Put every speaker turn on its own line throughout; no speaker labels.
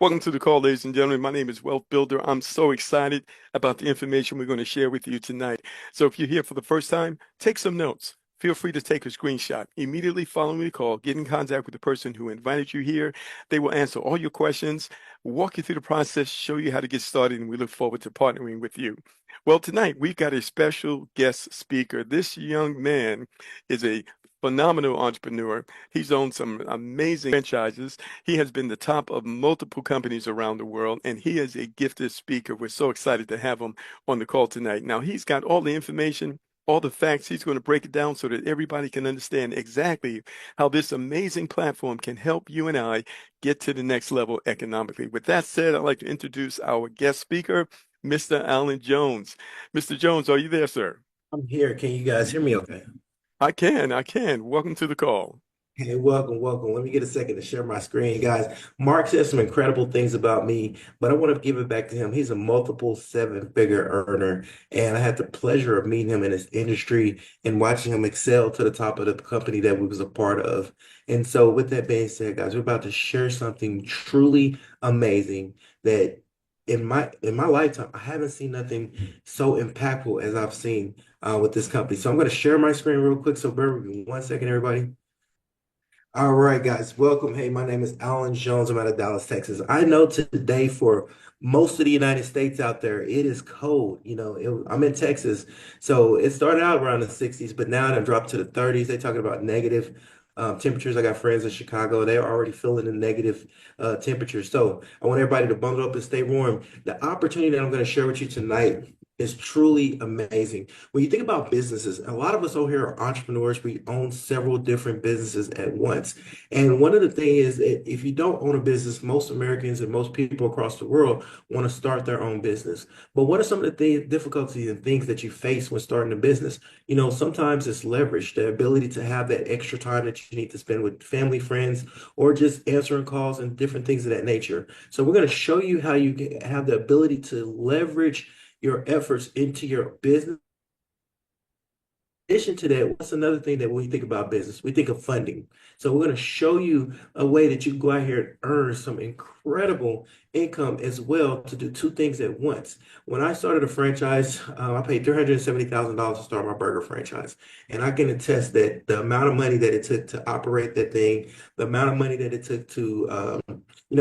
Welcome to the call, ladies and gentlemen. My name is Wealth Builder. I'm so excited about the information we're going to share with you tonight. So if you're here for the first time, take some notes. Feel free to take a screenshot. Immediately following the call, get in contact with the person who invited you here. They will answer all your questions, walk you through the process, show you how to get started, and we look forward to partnering with you. Well, tonight we've got a special guest speaker. This young man is a phenomenal entrepreneur. He's owned some amazing franchises. He has been the top of multiple companies around the world, and he is a gifted speaker. We're so excited to have him on the call tonight. Now, he's got all the information, all the facts. He's going to break it down so that everybody can understand exactly how this amazing platform can help you and I get to the next level economically. With that said, I'd like to introduce our guest speaker, Mr. Alan Jones. Mr. Jones, are you there, sir?
I'm here. Can you guys hear me okay?
I can. Welcome to the call.
Hey, welcome. Let me get a second to share my screen, guys. Mark said some incredible things about me, but I want to give it back to him. He's a multiple seven-figure earner, and I had the pleasure of meeting him in his industry and watching him excel to the top of the company that we was a part of. And so with that being said, guys, we're about to share something truly amazing that in my lifetime, I haven't seen nothing so impactful as I've seen with this company. So I'm going to share my screen real quick. So bear with me 1 second, everybody. All right, guys, welcome. Hey, my name is Alan Jones. I'm out of Dallas, Texas. I know today for most of the United States out there, it is cold. I'm in Texas, so it started out around the 60s, but now it dropped to the 30s. They're talking about negative temperatures. I got friends in Chicago. They're already feeling the negative temperatures. So I want everybody to bundle up and stay warm. The opportunity that I'm going to share with you tonight is truly amazing. When you think about businesses, a lot of us over here are entrepreneurs. We own several different businesses at once. And one of the things is that if you don't own a business, most Americans and most people across the world want to start their own business. But what are some of the difficulties and things that you face when starting a business? Sometimes it's leverage, the ability to have that extra time that you need to spend with family, friends, or just answering calls and different things of that nature. So we're going to show you how you have the ability to leverage your efforts into your business. In addition to that, what's another thing that when we think about business, we think of funding. So we're going to show you a way that you can go out here and earn some incredible income as well to do two things at once. When I started a franchise, I paid $370,000 to start my burger franchise. And I can attest that the amount of money that it took to operate that thing, the amount of money that it took to,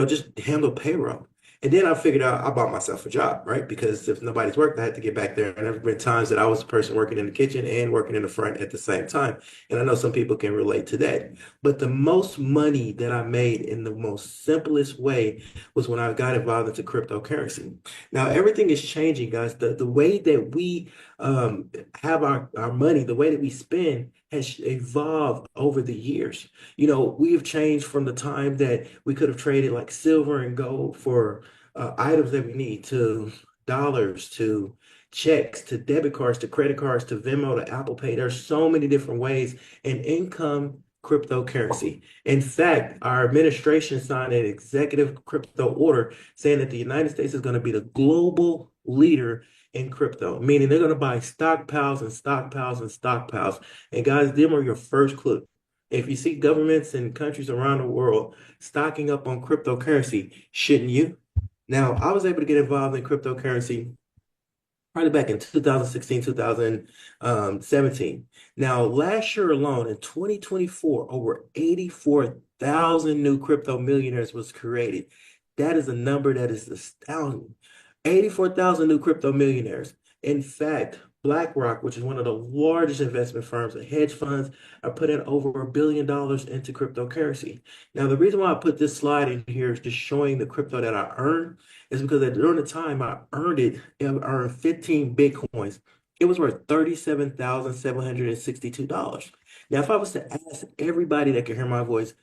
just handle payroll. And then I figured out I bought myself a job, right? Because if nobody's worked, I had to get back there. And there have been times that I was the person working in the kitchen and working in the front at the same time. And I know some people can relate to that. But the most money that I made in the most simplest way was when I got involved into cryptocurrency. Now, everything is changing, guys. The way that we have our money, the way that we spend has evolved over the years. We have changed from the time that we could have traded like silver and gold for items that we need to dollars to checks to debit cards to credit cards to Venmo to Apple Pay. There's so many different ways and income cryptocurrency. In fact, our administration signed an executive crypto order saying that the United States is going to be the global leader in crypto, meaning they're going to buy stockpiles and stockpiles and stockpiles. And guys, them are your first clue. If you see governments and countries around the world stocking up on cryptocurrency, shouldn't you? Now, I was able to get involved in cryptocurrency probably back in 2016, 2017. Now, last year alone, in 2024, over 84,000 new crypto millionaires was created. That is a number that is astounding. 84,000 new crypto millionaires. In fact, BlackRock, which is one of the largest investment firms and hedge funds, are putting over $1 billion into cryptocurrency. Now, the reason why I put this slide in here is just showing the crypto that I earned is because during the time I earned it, I earned 15 Bitcoins. It was worth $37,762. Now, if I was to ask everybody that can hear my voice,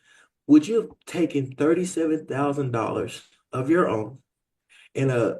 would you have taken $37,000 of your own in a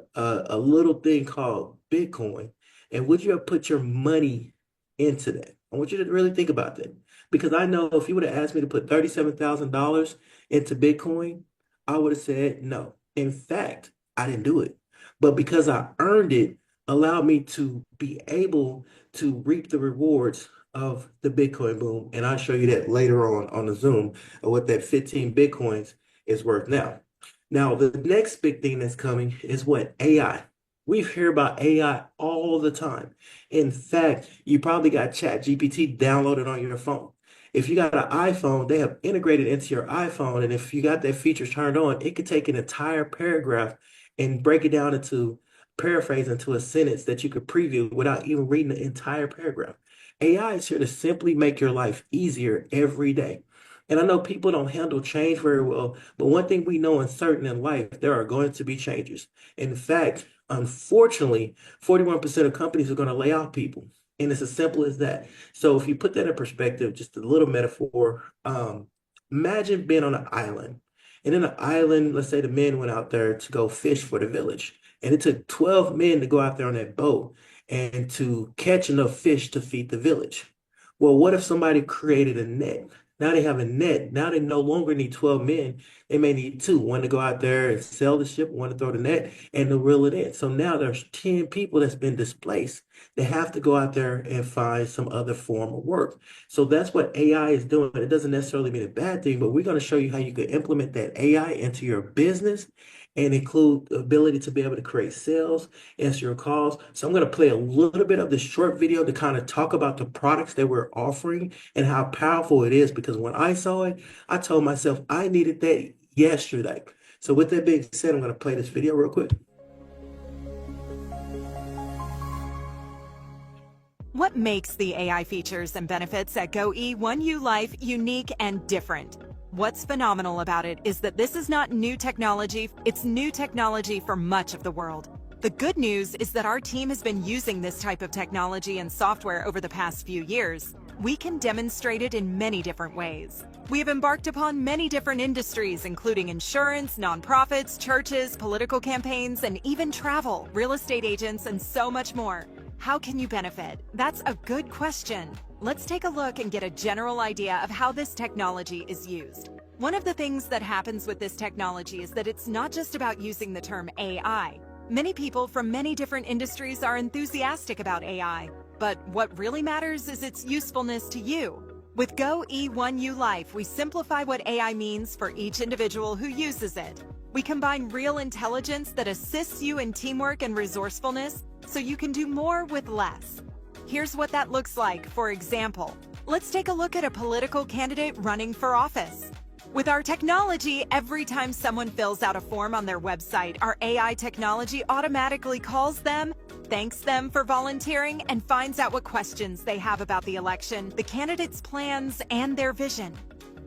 little thing called Bitcoin, and would you have put your money into that? I want you to really think about that. Because I know if you would have asked me to put $37,000 into Bitcoin, I would have said no. In fact, I didn't do it. But because I earned it, allowed me to be able to reap the rewards of the Bitcoin boom. And I'll show you that later on the Zoom of what that 15 Bitcoins is worth now. Now, the next big thing that's coming is what? AI. We hear about AI all the time. In fact, you probably got ChatGPT downloaded on your phone. If you got an iPhone, they have integrated into your iPhone, and if you got that feature turned on, it could take an entire paragraph and break it down into paraphrase into a sentence that you could preview without even reading the entire paragraph. AI is here to simply make your life easier every day. And I know people don't handle change very well, but one thing we know in certain in life, there are going to be changes. In fact, unfortunately, 41% of companies are going to lay off people. And it's as simple as that. So if you put that in perspective, just a little metaphor, imagine being on an island. And in an island, let's say the men went out there to go fish for the village. And it took 12 men to go out there on that boat and to catch enough fish to feed the village. Well, what if somebody created a net? Now they have a net. Now they no longer need 12 men. They may need two, one to go out there and sell the ship, one to throw the net, and to reel it in. So now there's 10 people that's been displaced. They have to go out there and find some other form of work. So that's what AI is doing. It doesn't necessarily mean a bad thing, but we're going to show you how you can implement that AI into your business and include the ability to be able to create sales, answer your calls. So I'm going to play a little bit of this short video to kind of talk about the products that we're offering and how powerful it is. Because when I saw it, I told myself I needed that yesterday. So with that being said, I'm going to play this video real quick.
What makes the AI features and benefits at Go E1U Life unique and different? What's phenomenal about it is that this is not new technology, it's new technology for much of the world. The good news is that our team has been using this type of technology and software over the past few years. We can demonstrate it in many different ways. We have embarked upon many different industries, including insurance, nonprofits, churches, political campaigns, and even travel, real estate agents, and so much more. How can you benefit? That's a good question. Let's take a look and get a general idea of how this technology is used. One of the things that happens with this technology is that it's not just about using the term AI. Many people from many different industries are enthusiastic about AI, but what really matters is its usefulness to you. With Go E1U Life, we simplify what AI means for each individual who uses it. We combine real intelligence that assists you in teamwork and resourcefulness so you can do more with less. Here's what that looks like. For example, let's take a look at a political candidate running for office. With our technology, every time someone fills out a form on their website, our AI technology automatically calls them, thanks them for volunteering, and finds out what questions they have about the election, the candidate's plans, and their vision.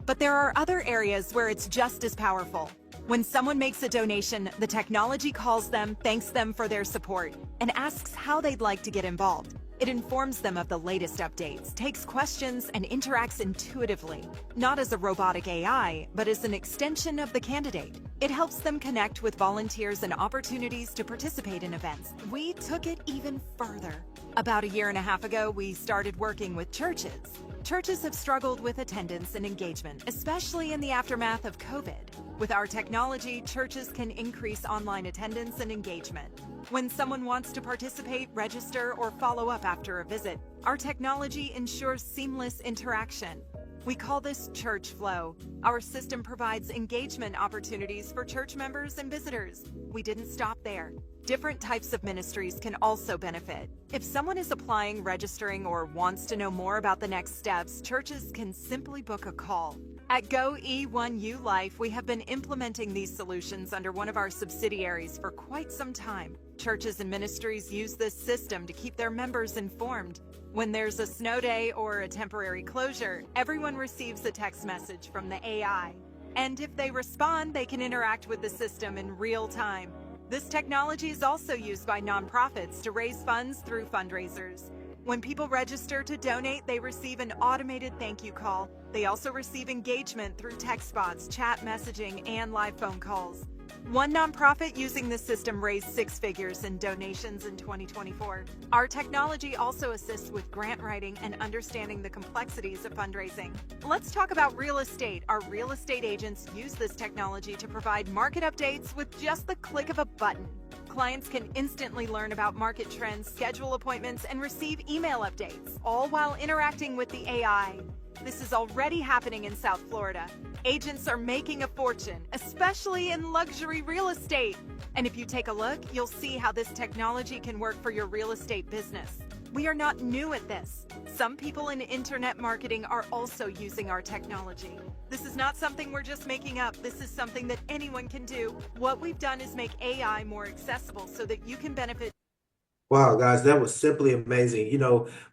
But there are other areas where it's just as powerful. When someone makes a donation, the technology calls them, thanks them for their support, and asks how they'd like to get involved. It informs them of the latest updates, takes questions, and interacts intuitively, not as a robotic AI, but as an extension of the candidate. It helps them connect with volunteers and opportunities to participate in events. We took it even further. About a year and a half ago, we started working with churches. Churches have struggled with attendance and engagement, especially in the aftermath of COVID. With our technology, churches can increase online attendance and engagement. When someone wants to participate, register, or follow up after a visit, our technology ensures seamless interaction. We call this Church Flow. Our system provides engagement opportunities for church members and visitors. We didn't stop there. Different types of ministries can also benefit. If someone is applying, registering, or wants to know more about the next steps, churches can simply book a call. At Go E1U Life, we have been implementing these solutions under one of our subsidiaries for quite some time. Churches and ministries use this system to keep their members informed. When there's a snow day or a temporary closure, everyone receives a text message from the AI. And if they respond, they can interact with the system in real time. This technology is also used by nonprofits to raise funds through fundraisers. When people register to donate, they receive an automated thank you call. They also receive engagement through text bots, chat messaging, and live phone calls. One nonprofit using this system raised 6 figures in donations in 2024. Our technology also assists with grant writing and understanding the complexities of fundraising. Let's talk about real estate. Our real estate agents use this technology to provide market updates with just the click of a button. clients can instantly learn about market trends, schedule appointments, and receive email updates, all while interacting with the AI. This is already happening in South Florida. Agents are making a fortune, especially in luxury real estate. And if you take a look, you'll see how this technology can work for your real estate business. We are not new at this. Some people in internet marketing are also using our technology. This is not something we're just making up. This is something that anyone can do. What we've done is make AI more accessible so that you can benefit.
Wow, guys, that was simply amazing.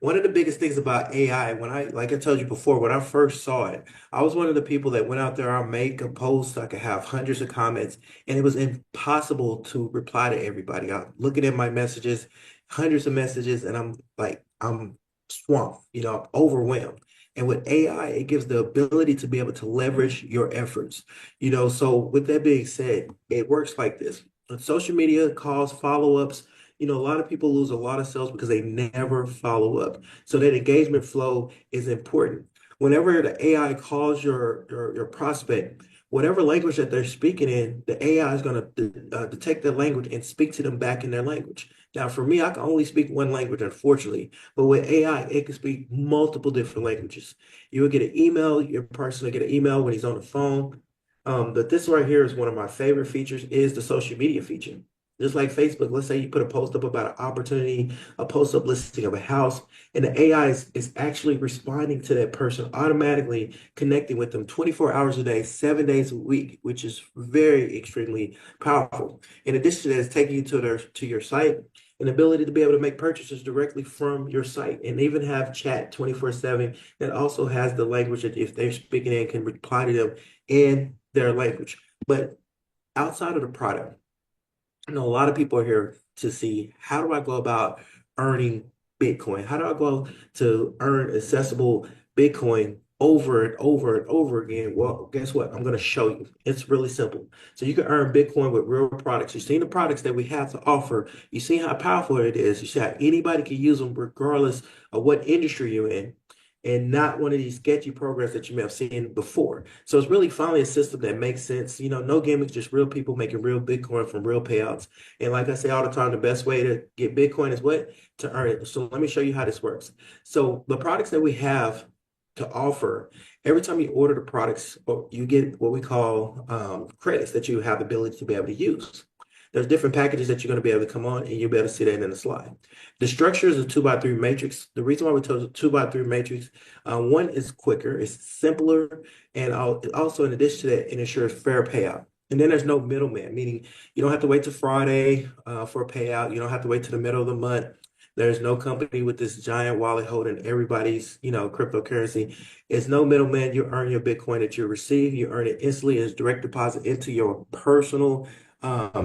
One of the biggest things about AI, like I told you before, when I first saw it, I was one of the people that went out there, I'll make a post, I could have hundreds of comments, and it was impossible to reply to everybody. I'm looking at my messages, hundreds of messages, and I'm swamped, I'm overwhelmed. And with AI, it gives the ability to be able to leverage your efforts. So with that being said, it works like this. On social media, calls, follow-ups, a lot of people lose a lot of sales because they never follow up. So that engagement flow is important. Whenever the AI calls your prospect, whatever language that they're speaking in, the AI is going to detect that language and speak to them back in their language. Now, for me, I can only speak one language, unfortunately, but with AI, it can speak multiple different languages. You will get an email, your person will get an email when he's on the phone. But this right here is one of my favorite features, is the social media feature. Just like Facebook, let's say you put a post up about an opportunity, a post up listing of a house, and the AI is actually responding to that person, automatically connecting with them 24 hours a day, 7 days a week, which is very extremely powerful. In addition to that, it's taking you to your site, an ability to be able to make purchases directly from your site, and even have chat 24/7 that also has the language that if they're speaking in can reply to them in their language. But outside of the product, I know a lot of people are here to see, how do I go about earning Bitcoin? How do I go to earn accessible Bitcoin over and over and over again? Well, guess what? I'm going to show you. It's really simple. So you can earn Bitcoin with real products. You've seen the products that we have to offer. You see how powerful it is. You see how anybody can use them regardless of what industry you're in, and not one of these sketchy programs that you may have seen before. So it's really finally a system that makes sense. No gimmicks, just real people making real Bitcoin from real payouts. And like I say all the time, the best way to get Bitcoin is what? To earn it. So let me show you how this works. So the products that we have to offer, every time you order the products, you get what we call credits that you have the ability to be able to use. There's different packages that you're going to be able to come on, and you'll be able to see that in the slide. The structure is a 2x3 matrix. The reason why we chose a 2x3 matrix, one is quicker, it's simpler, and also in addition to that, it ensures fair payout. And then there's no middleman, meaning you don't have to wait till Friday for a payout. You don't have to wait to the middle of the month. There's no company with this giant wallet holding everybody's, cryptocurrency. It's no middleman. You earn your Bitcoin that you receive. You earn it instantly as direct deposit into your personal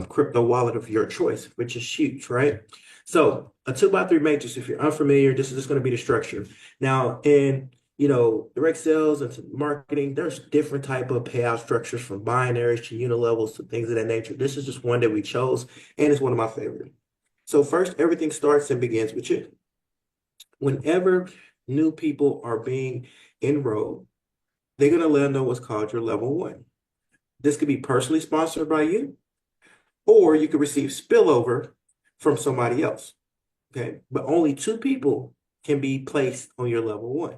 crypto wallet of your choice, which is huge, right? So a 2x3 matrix, if you're unfamiliar, this is just going to be the structure. Now, in direct sales and marketing, there's different type of payout structures, from binaries to unilevels to things of that nature. This is just one that we chose, and it's one of my favorite. So first, everything starts and begins with you. Whenever new people are being enrolled, they're going to land on what's called your level 1. This could be personally sponsored by you, or you could receive spillover from somebody else. Okay, but only 2 people can be placed on your level 1.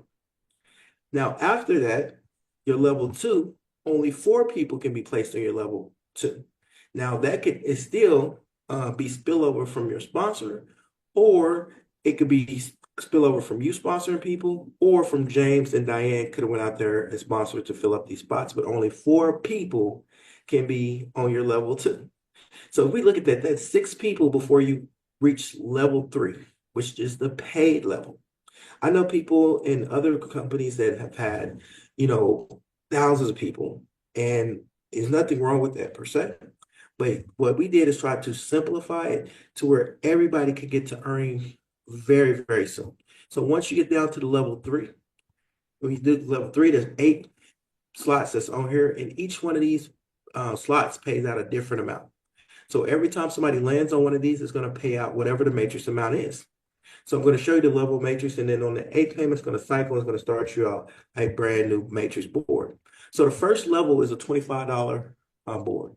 Now, after that, your level 2, only 4 people can be placed on your level 2. Now, that could still be spillover from your sponsor, or it could be spillover from you sponsoring people, or from James and Diane could have went out there and sponsored to fill up these spots, but only 4 people can be on your level 2. So if we look at that, that's 6 people before you reach level 3, which is the paid level. I know people in other companies that have had, thousands of people, and there's nothing wrong with that per se. But what we did is try to simplify it to where everybody could get to earning very, very soon. So once you get down to the level 3, when you do level 3, there's 8 slots that's on here, and each one of these slots pays out a different amount. So every time somebody lands on one of these, it's going to pay out whatever the matrix amount is. So I'm going to show you the level matrix, and then on the 8th payment, it's going to cycle. It's going to start you out a brand new matrix board. So the first level is a $25 board.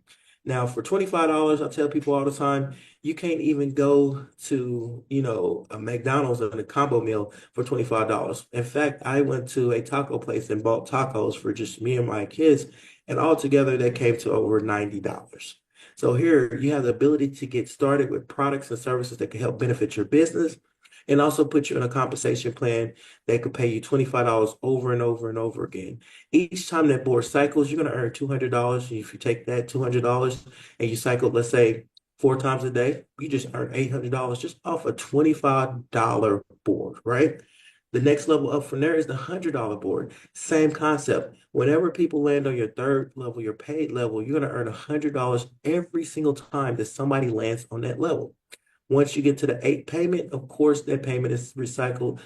Now, for $25, I tell people all the time, you can't even go to, a McDonald's and a combo meal for $25. In fact, I went to a taco place and bought tacos for just me and my kids, and altogether that came to over $90. So here you have the ability to get started with products and services that can help benefit your business and also put you in a compensation plan that could pay you $25 over and over and over again. Each time that board cycles, you're going to earn $200. If you take that $200 and you cycle, let's say, 4 times a day, you just earn $800 just off a $25 board, right? The next level up from there is the $100 board. Same concept. Whenever people land on your third level, your paid level, you're going to earn $100 every single time that somebody lands on that level. Once you get to the 8th payment, of course, that payment is recycled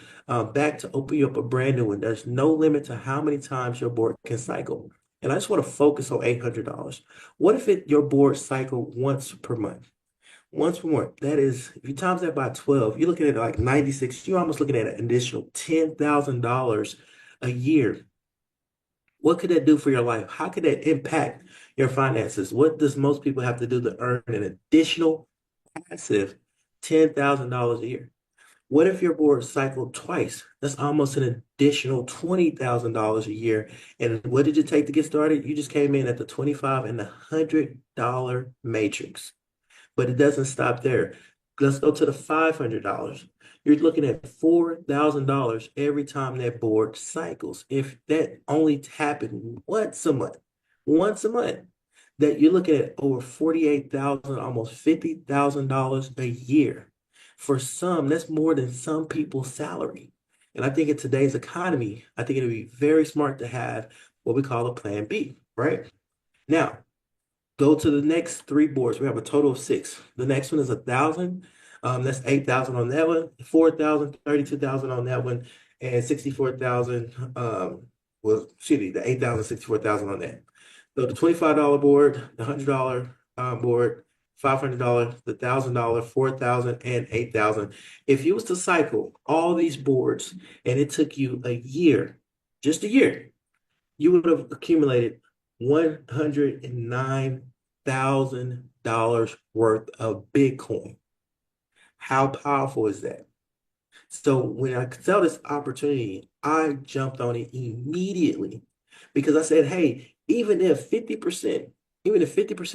back to open you up a brand new one. There's no limit to how many times your board can cycle. And I just want to focus on $800. What if your board cycled once per month? Once per month. That is, if you times that by 12, you're looking at like 96. You're almost looking at an additional $10,000 a year. What could that do for your life? How could that impact your finances? What does most people have to do to earn an additional passive $10,000 a year? What if your board cycled twice? That's almost an additional $20,000 a year. And what did it take to get started? You just came in at the 25 and the $100 matrix. But it doesn't stop there. Let's go to the $500. You're looking at $4,000 every time that board cycles. If that only happened once a month, that you're looking at over 48,000, almost $50,000 a year. For some, that's more than some people's salary. And I think in today's economy, I think it'd be very smart to have what we call a plan B, right? Now, go to the next 3 boards. We have a total of 6. The next one is 1,000. That's 8,000 on that one, 4,000, 32,000 on that one, and 64,000. The 8,000, 64,000 on that. So the $25 board, the $100 board, $500, the $1,000, 4,000, and 8,000. If you was to cycle all these boards and it took you a year, just a year, you would have accumulated $109,000 worth of Bitcoin. How powerful is that? So when I saw this opportunity, I jumped on it immediately because I said, hey, even if 50%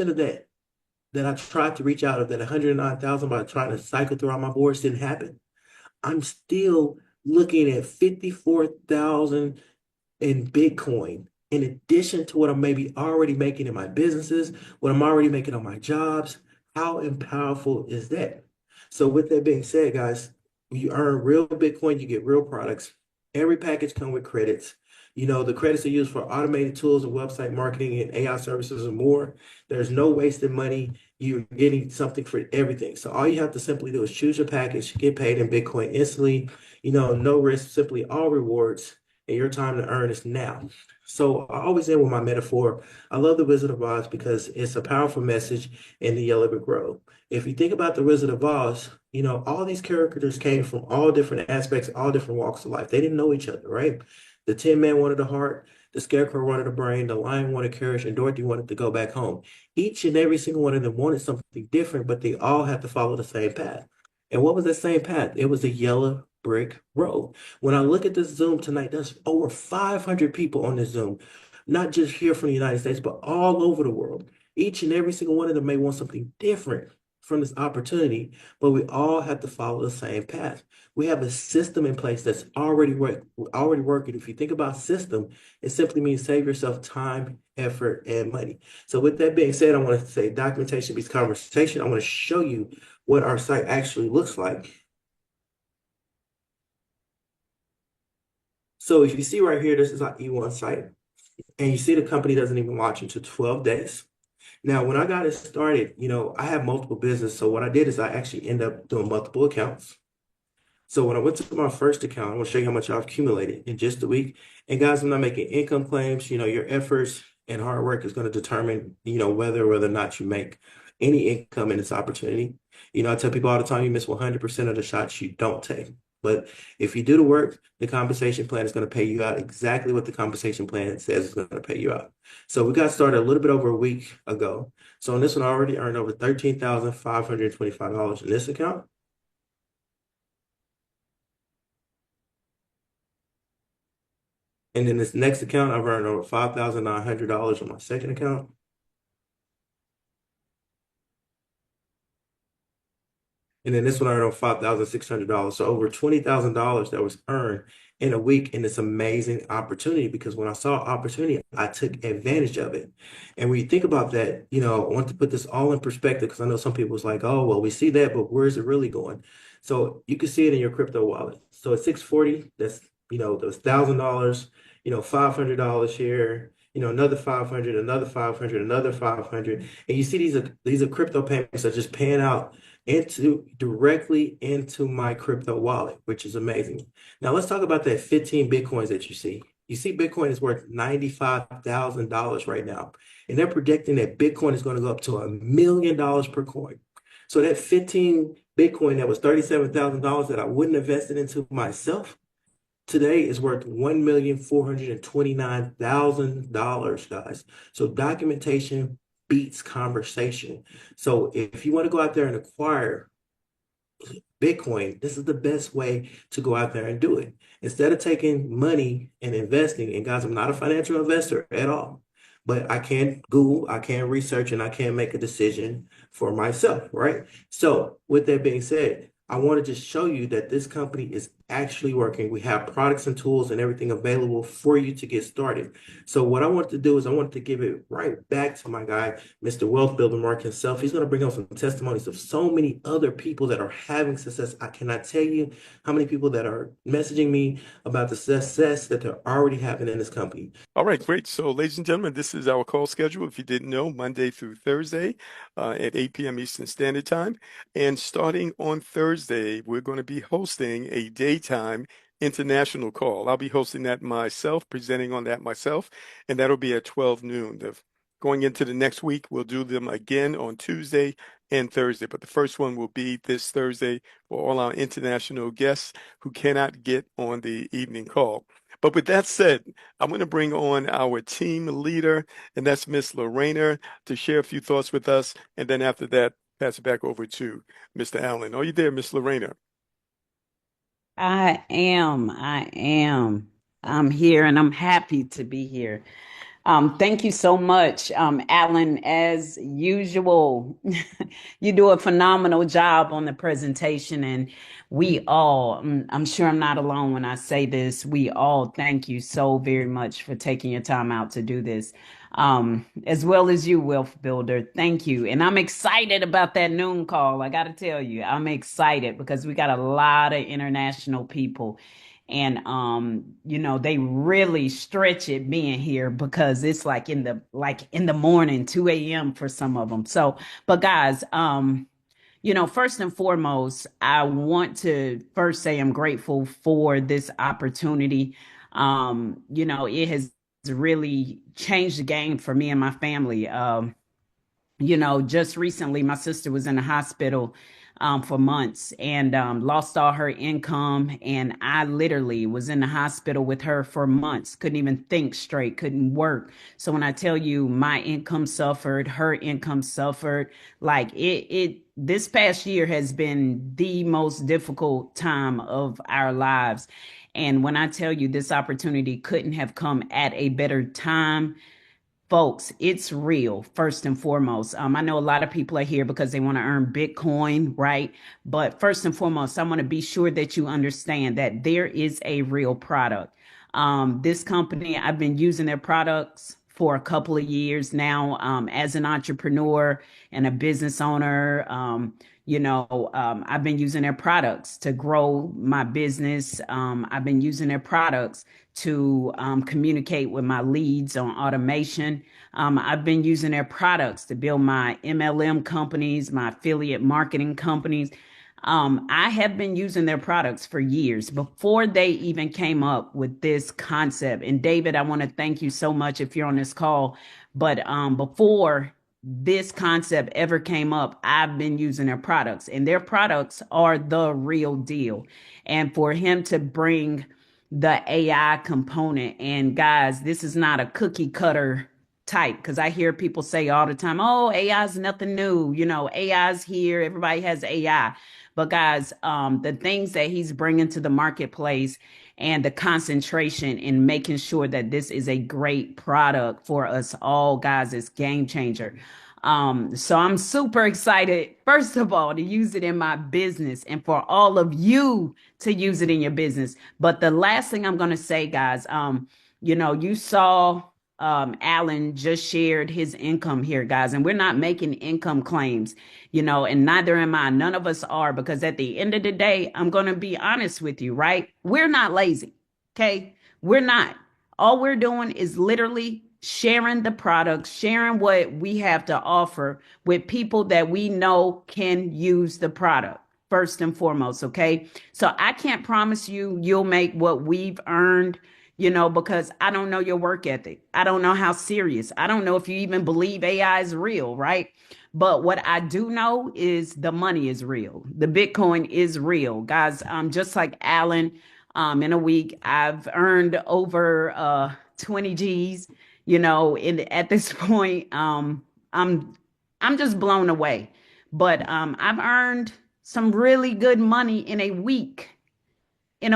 of that I tried to reach out of that 109,000 by trying to cycle through all my boards didn't happen, I'm still looking at 54,000 in Bitcoin in addition to what I'm maybe already making in my businesses, what I'm already making on my jobs. How powerful is that? So with that being said, guys, you earn real Bitcoin, you get real products. Every package comes with credits. The credits are used for automated tools and website marketing and AI services and more. There's no wasted money. You're getting something for everything. So all you have to simply do is choose your package, get paid in Bitcoin instantly. No risk, simply all rewards, and your time to earn is now. So I always end with my metaphor. I love the Wizard of Oz because it's a powerful message in the Yellow Brick Road. If you think about the Wizard of Oz, all these characters came from all different aspects, all different walks of life. They didn't know each other, right? The Tin Man wanted a heart, the Scarecrow wanted a brain, the Lion wanted courage, and Dorothy wanted to go back home. Each and every single one of them wanted something different, but they all had to follow the same path. And what was that same path? It was the Yellow Brick Road. When I look at this Zoom tonight, there's over 500 people on this Zoom, not just here from the United States, but all over the world. Each and every single one of them may want something different from this opportunity, but we all have to follow the same path. We have a system in place that's already working. If you think about system, it simply means save yourself time, effort, and money. So with that being said, I want to say documentation beats conversation. I want to show you what our site actually looks like. So if you see right here, this is our E1 site, and you see the company doesn't even launch until 12 days. Now, when I got it started, I have multiple businesses. So what I did is I actually ended up doing multiple accounts. So when I went to my first account, I'm going to show you how much I've accumulated in just a week. And guys, I'm not making income claims. Your efforts and hard work is going to determine, whether or not you make any income in this opportunity. I tell people all the time, you miss 100% of the shots you don't take. But if you do the work, the compensation plan is going to pay you out exactly what the compensation plan says it's going to pay you out. So we got started a little bit over a week ago. So on this one, I already earned over $13,525 in this account. And then this next account, I've earned over $5,900 on my second account. And then this one I earned over $5,600. So over $20,000 that was earned in a week. And it's amazing opportunity because when I saw opportunity, I took advantage of it. And when you think about that, I want to put this all in perspective because I know some people was like, oh, well, we see that, but where is it really going? So you can see it in your crypto wallet. So at 640, that's, those $1,000, $500 here, another 500, another 500, another 500. And you see these are crypto payments that are just paying out directly into my crypto wallet, which is amazing. Now let's talk about that 15 Bitcoins that you see. You see Bitcoin is worth $95,000 right now. And they're predicting that Bitcoin is going to go up to $1 million per coin. So that 15 Bitcoin that was $37,000 that I wouldn't have invested into myself today is worth $1,429,000, guys. So documentation beats conversation. So if you want to go out there and acquire Bitcoin, this is the best way to go out there and do it. Instead of taking money and investing, and guys, I'm not a financial investor at all, but I can Google, I can research, and I can make a decision for myself, right? So with that being said, I want to just show you that this company is actually working. We have products and tools and everything available for you to get started. So what I want to do is I want to give it right back to my guy, Mr. Wealth Builder Mark himself. He's going to bring on some testimonies of so many other people that are having success. I cannot tell you how many people that are messaging me about the success that they're already having in this company.
All right, great. So, ladies and gentlemen, this is our call schedule. If you didn't know, Monday through Thursday at 8 p.m. Eastern Standard Time. And starting on Thursday, we're going to be hosting a daytime international call. I'll be hosting that myself, presenting on that myself, and that'll be at 12 noon. Going into the next week, we'll do them again on Tuesday and Thursday. But the first one will be this Thursday for all our international guests who cannot get on the evening call. But with that said, I'm going to bring on our team leader, and that's Miss Lorena, to share a few thoughts with us. And then after that, pass it back over to Mr. Allen. Are you there, Miss Lorena?
I am. I am. I'm here and I'm happy to be here. Thank you so much, Alan. As usual, you do a phenomenal job on the presentation, and we all, I'm sure I'm not alone when I say this, we all thank you so very much for taking your time out to do this. As well as you, Wealth Builder. Thank you. And I'm excited about that noon call. I got to tell you, I'm excited because we got a lot of international people and they really stretch it being here because it's like in the morning 2 a.m. for some of them. So but guys, first and foremost, I want to first say I'm grateful for this opportunity. It has really changed the game for me and my family. Just recently, my sister was in the hospital for months and lost all her income. And I literally was in the hospital with her for months, couldn't even think straight, couldn't work. So when I tell you my income suffered, her income suffered, like this past year has been the most difficult time of our lives. And when I tell you this opportunity couldn't have come at a better time, folks, it's real, first and foremost. I know a lot of people are here because they want to earn Bitcoin, right? But first and foremost, I want to be sure that you understand that there is a real product. This company, I've been using their products for a couple of years now as an entrepreneur and a business owner. I've been using their products to grow my business. I've been using their products to communicate with my leads on automation. I've been using their products to build my MLM companies, my affiliate marketing companies. I have been using their products for years before they even came up with this concept. And David, I want to thank you so much if you're on this call. But before this concept ever came up, I've been using their products, and their products are the real deal. And for him to bring the AI component, and guys, this is not a cookie cutter type, because I hear people say all the time, oh, AI is nothing new. AI is here. Everybody has AI. But guys, the things that he's bringing to the marketplace and the concentration in making sure that this is a great product for us all, guys, is game changer. So I'm super excited, first of all, to use it in my business and for all of you to use it in your business. But the last thing I'm going to say, guys, you saw Alan just shared his income here, guys, and we're not making income claims, and neither am I. None of us are, because at the end of the day, I'm going to be honest with you, right? We're not lazy. Okay. We're not. All we're doing is literally sharing the products, sharing what we have to offer with people that we know can use the product first and foremost. Okay. So I can't promise you you'll make what we've earned, because I don't know your work ethic. I don't know how serious. I don't know if you even believe AI is real, right? But what I do know is the money is real. The Bitcoin is real, guys. Just like Alan, in a week, I've earned over 20 G's. At this point, I'm I'm just blown away. But I've earned some really good money in a week. And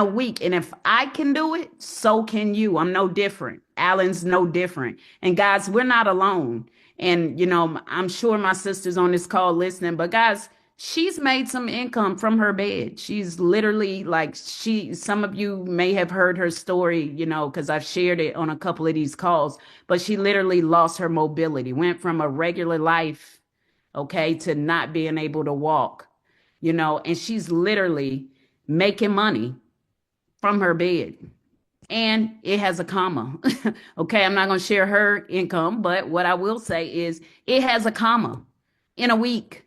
if I can do it, so can you. I'm no different. Alan's no different. And guys, we're not alone. And I'm sure my sister's on this call listening, but guys, she's made some income from her bed. She's literally like, some of you may have heard her story, because I've shared it on a couple of these calls, but she literally lost her mobility, went from a regular life, okay, to not being able to walk, and she's literally making money from her bed. And it has a comma. Okay, I'm not going to share her income, but what I will say is it has a comma in a week.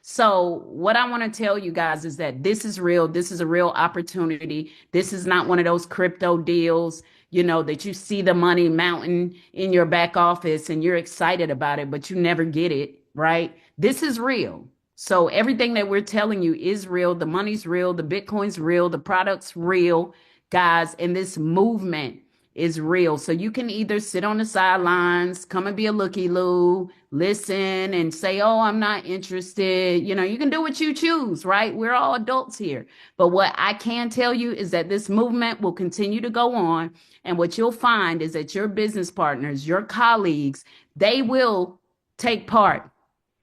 So, what I want to tell you guys is that this is real. This is a real opportunity. This is not one of those crypto deals, that you see the money mountain in your back office and you're excited about it, but you never get it, right? This is real. So, everything that we're telling you is real. The money's real. The Bitcoin's real. The product's real, guys. And this movement is real. So you can either sit on the sidelines, come and be a looky-loo, listen and say, oh, I'm not interested. You can do what you choose, right? We're all adults here. But what I can tell you is that this movement will continue to go on. And what you'll find is that your business partners, your colleagues, they will take part,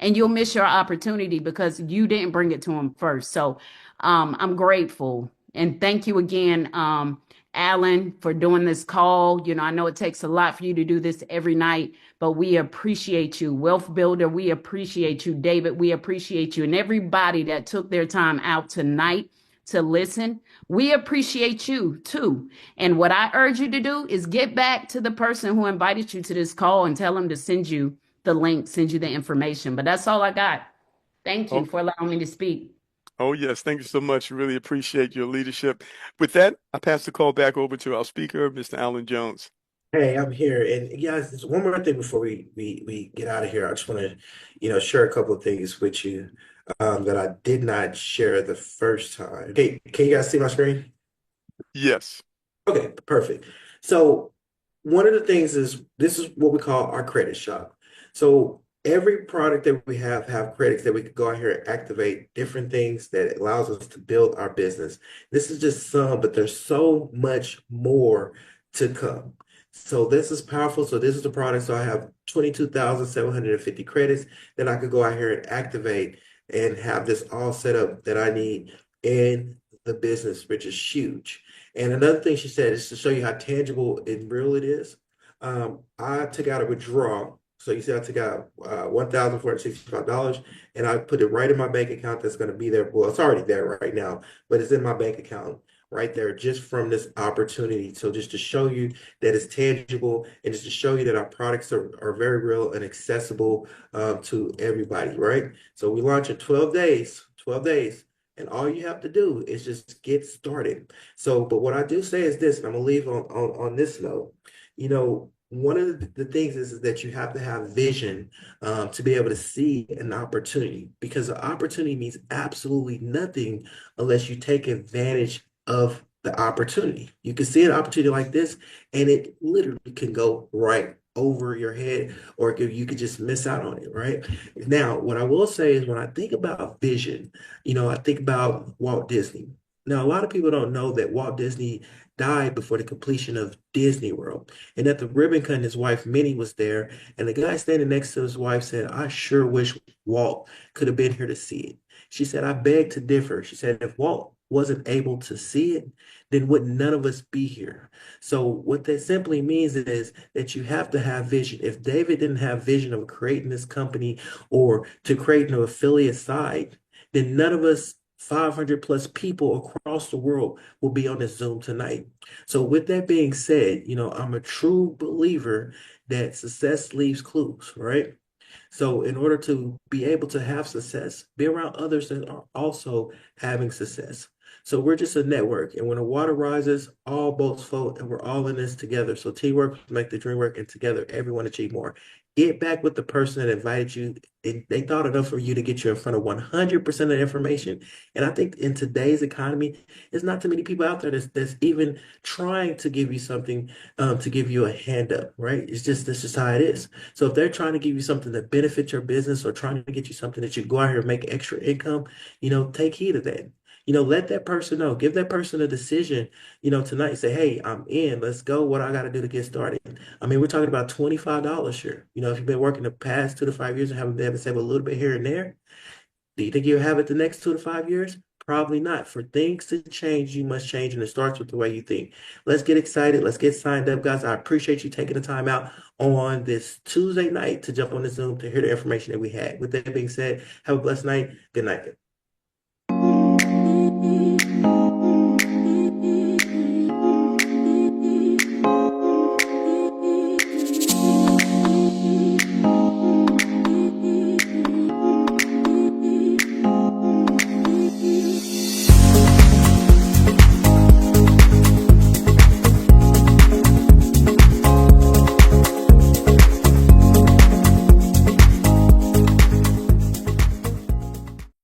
and you'll miss your opportunity because you didn't bring it to them first. So I'm grateful. And thank you again, Alan, for doing this call. I know it takes a lot for you to do this every night, but we appreciate you. Wealth Builder, we appreciate you. David, we appreciate you. And everybody that took their time out tonight to listen, we appreciate you too. And what I urge you to do is get back to the person who invited you to this call and tell them to send you the link, send you the information. But that's all I got. Thank you
Oh,
for allowing me to speak.
oh yes, thank you so much. Really appreciate your leadership. With that, I pass the call back over to our speaker, Mr. Alan Jones.
Hey, I'm here. And guys, just one more thing before we get out of here. I just want to, share a couple of things with you that I did not share the first time. Okay, can you guys see my screen?
Yes.
Okay, perfect. So one of the things is this is what we call our credit shop. So every product that we have credits that we could go out here and activate different things that allows us to build our business. This is just some, but there's so much more to come. So this is powerful. So this is the product. So I have 22,750 credits that I could go out here and activate and have this all set up that I need in the business, which is huge. And another thing she said is to show you how tangible and real it is. I took out a withdrawal. So you see, I took out $1,465 and I put it right in my bank account that's going to be there. Well, it's already there right now, but it's in my bank account right there just from this opportunity. So just to show you that it's tangible and just to show you that our products are very real and accessible to everybody, right? So we launch in 12 days, 12 days. And all you have to do is just get started. So, but what I do say is this, and I'm gonna leave on this note. one of the things is that you have to have vision to be able to see an opportunity, because an opportunity means absolutely nothing unless you take advantage of the opportunity. You can see an opportunity like this, and it literally can go right over your head, or you could just miss out on it, right? Now, what I will say is when I think about vision, I think about Walt Disney. Now, a lot of people don't know that Walt Disney died before the completion of Disney World. And at the ribbon cutting, his wife Minnie was there, and the guy standing next to his wife said, "I sure wish Walt could have been here to see it." She said, "I beg to differ." She said, "If Walt wasn't able to see it, then would none of us be here?" So what that simply means is that you have to have vision. If David didn't have vision of creating this company or to create an affiliate site, then none of us 500 plus people across the world will be on this Zoom tonight. So with that being said, I'm a true believer that success leaves clues, right? So in order to be able to have success, be around others that are also having success. So we're just a network. And when the water rises, all boats float, and we're all in this together. So teamwork make the dream work, and together everyone achieve more. Get back with the person that invited you. They thought enough for you to get you in front of 100% of the information. And I think in today's economy, there's not too many people out there that's even trying to give you something, to give you a hand up, right? That's just how it is. So if they're trying to give you something that benefits your business or trying to get you something that you go out here and make extra income, take heed of that. Let that person know. Give that person a decision, tonight. Say, "Hey, I'm in. Let's go. What I got to do to get started?" I mean, we're talking about $25 here. If you've been working the past 2 to 5 years and haven't been able to save a little bit here and there, do you think you'll have it the next 2 to 5 years? Probably not. For things to change, you must change, and it starts with the way you think. Let's get excited. Let's get signed up, guys. I appreciate you taking the time out on this Tuesday night to jump on the Zoom to hear the information that we had. With that being said, have a blessed night. Good night.